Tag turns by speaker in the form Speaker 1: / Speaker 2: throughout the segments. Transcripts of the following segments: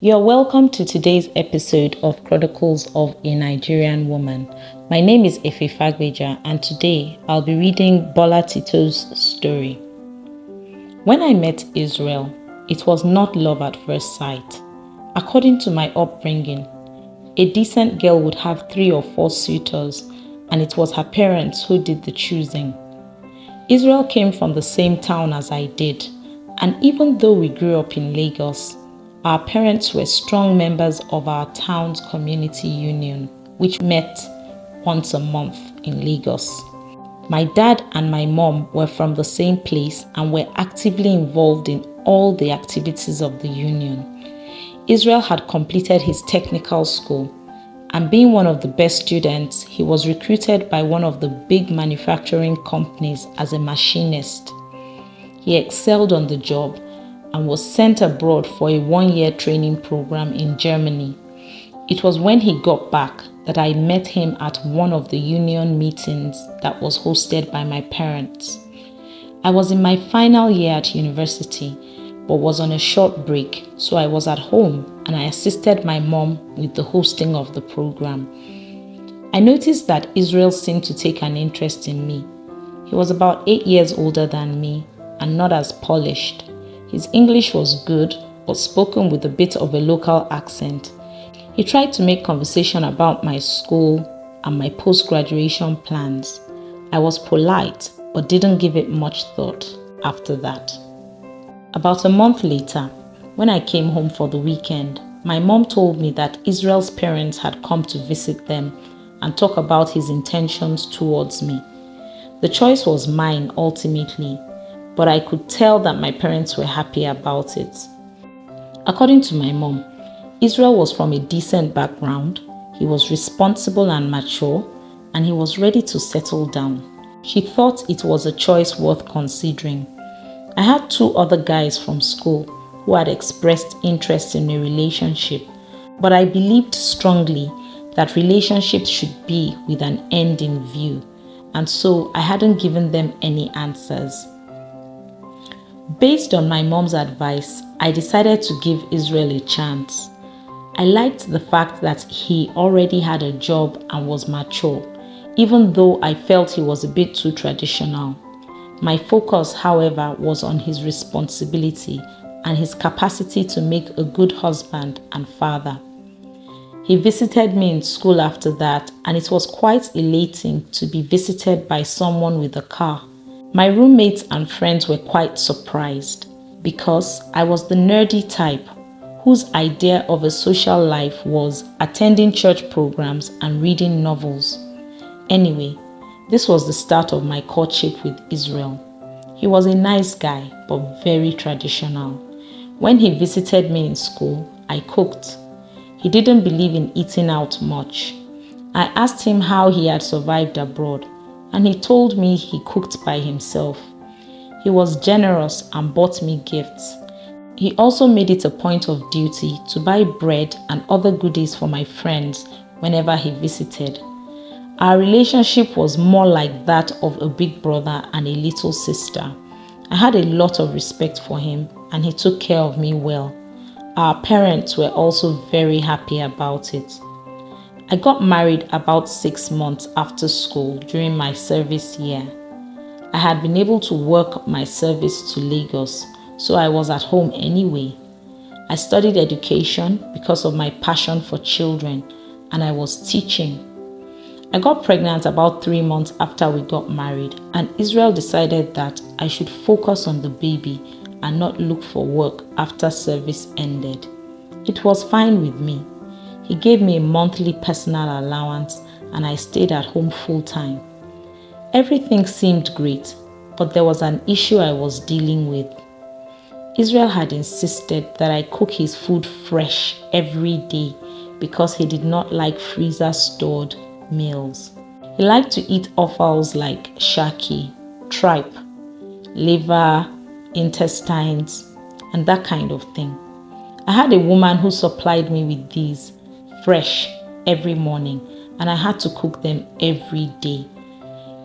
Speaker 1: You're welcome to today's episode of Chronicles of a Nigerian Woman. My name is Fagbeja, and today I'll be reading Bolatito's story. When I met Israel, it was not love at first sight. According to my upbringing, a decent girl would have 3 or 4 suitors, and it was her parents who did the choosing. Israel came from the same town as I did, and even though we grew up in Lagos, our parents were strong members of our town's community union, which met once a month in Lagos. My dad and my mom were from the same place and were actively involved in all the activities of the union. Israel had completed his technical school, and being one of the best students, he was recruited by one of the big manufacturing companies as a machinist. He excelled on the job and was sent abroad for a 1-year training program in Germany. It was when he got back that I met him at one of the union meetings that was hosted by my parents. I was in my final year at university, but was on a short break, so I was at home and I assisted my mom with the hosting of the program. I noticed that Israel seemed to take an interest in me. He was about 8 years older than me and not as polished. His English was good, but spoken with a bit of a local accent. He tried to make conversation about my school and my post-graduation plans. I was polite, but didn't give it much thought after that. About a month later, when I came home for the weekend, my mom told me that Israel's parents had come to visit them and talk about his intentions towards me. The choice was mine ultimately, but I could tell that my parents were happy about it. According to my mom, Israel was from a decent background, he was responsible and mature, and he was ready to settle down. She thought it was a choice worth considering. I had 2 other guys from school who had expressed interest in a relationship, but I believed strongly that relationships should be with an end in view, and so I hadn't given them any answers. Based on my mom's advice, I decided to give Israel a chance. I liked the fact that he already had a job and was mature, even though I felt he was a bit too traditional. My focus, however, was on his responsibility and his capacity to make a good husband and father. He visited me in school after that, and it was quite elating to be visited by someone with a car. My roommates and friends were quite surprised because I was the nerdy type whose idea of a social life was attending church programs and reading novels. Anyway, this was the start of my courtship with Israel. He was a nice guy, but very traditional. When he visited me in school, I cooked. He didn't believe in eating out much. I asked him how he had survived abroad, and he told me he cooked by himself. He was generous and bought me gifts. He also made it a point of duty to buy bread and other goodies for my friends whenever he visited. Our relationship was more like that of a big brother and a little sister. I had a lot of respect for him, and he took care of me well. Our parents were also very happy about it. I got married about 6 months after school during my service year. I had been able to work my service to Lagos, so I was at home anyway. I studied education because of my passion for children, and I was teaching. I got pregnant about 3 months after we got married, and Israel decided that I should focus on the baby and not look for work after service ended. It was fine with me. He gave me a monthly personal allowance, and I stayed at home full-time. Everything seemed great, but there was an issue I was dealing with. Israel had insisted that I cook his food fresh every day because he did not like freezer-stored meals. He liked to eat offals like shaki, tripe, liver, intestines, and that kind of thing. I had a woman who supplied me with these fresh every morning, and I had to cook them every day.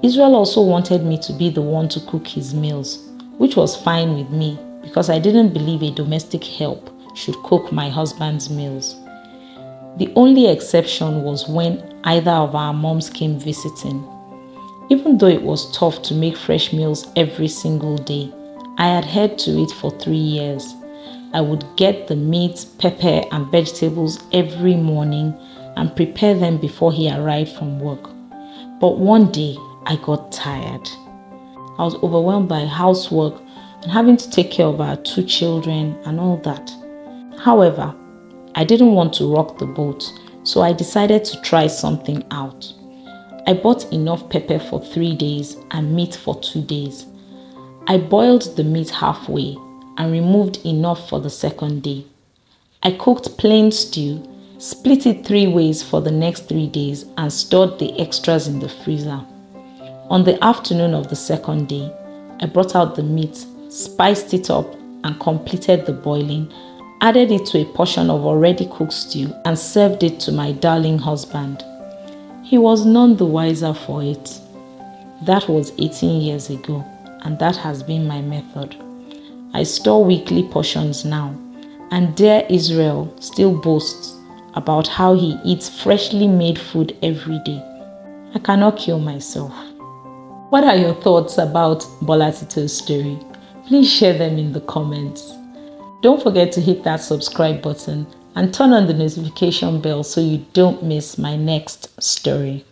Speaker 1: Israel also wanted me to be the one to cook his meals, which was fine with me because I didn't believe a domestic help should cook my husband's meals. The only exception was when either of our moms came visiting. Even though it was tough to make fresh meals every single day, I adhered to it for 3 years. I would get the meat, pepper, and vegetables every morning and prepare them before he arrived from work. But one day, I got tired. I was overwhelmed by housework and having to take care of our 2 children and all that. However, I didn't want to rock the boat, so I decided to try something out. I bought enough pepper for 3 days and meat for 2 days. I boiled the meat halfway and removed enough for the second day. I cooked plain stew, split it 3 ways for the next 3 days and stored the extras in the freezer. On the afternoon of the second day, I brought out the meat, spiced it up and completed the boiling, added it to a portion of already cooked stew and served it to my darling husband. He was none the wiser for it. That was 18 years ago, and that has been my method. I store weekly portions now, and dear Israel still boasts about how he eats freshly made food every day. I cannot kill myself. What are your thoughts about Bolatito's story? Please share them in the comments. Don't forget to hit that subscribe button and turn on the notification bell so you don't miss my next story.